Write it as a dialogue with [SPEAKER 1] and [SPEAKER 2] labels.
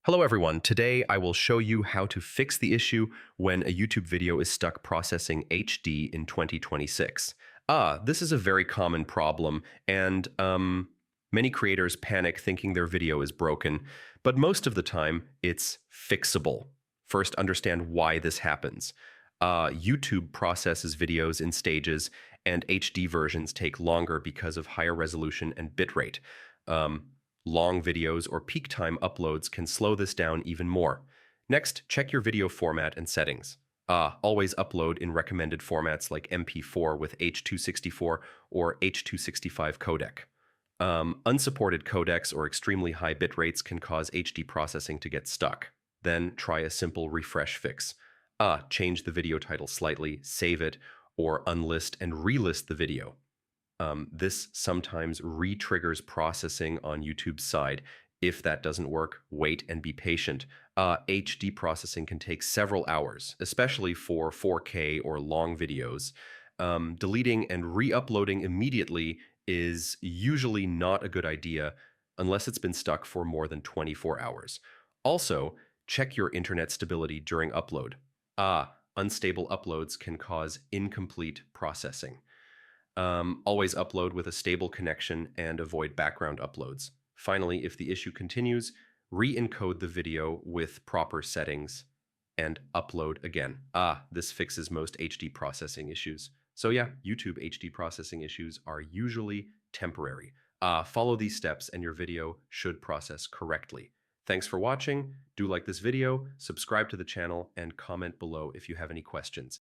[SPEAKER 1] Hello everyone, today I will show you how to fix the issue when a YouTube video is stuck processing HD in 2026. This is a very common problem and many creators panic thinking their video is broken, but most of the time it's fixable. First, understand why this happens. YouTube processes videos in stages and HD versions take longer because of higher resolution and bitrate. Um, Long videos or peak time uploads can slow this down even more. Next, check your video format and settings. Always upload in recommended formats like MP4 with H.264 or H.265 codec. Unsupported codecs or extremely high bit rates can cause HD processing to get stuck. Then try a simple refresh fix. Change the video title slightly, save it, or unlist and relist the video. This sometimes re-triggers processing on YouTube's side. If that doesn't work, wait and be patient. HD processing can take several hours, especially for 4K or long videos. Deleting and re-uploading immediately is usually not a good idea unless it's been stuck for more than 24 hours. Also, check your internet stability during upload. Unstable uploads can cause incomplete processing. Always upload with a stable connection and avoid background uploads. Finally, if the issue continues, re-encode the video with proper settings and upload again. This fixes most HD processing issues. So yeah, YouTube HD processing issues are usually temporary. Follow these steps and your video should process correctly. Thanks for watching. Do like this video, subscribe to the channel, and comment below if you have any questions.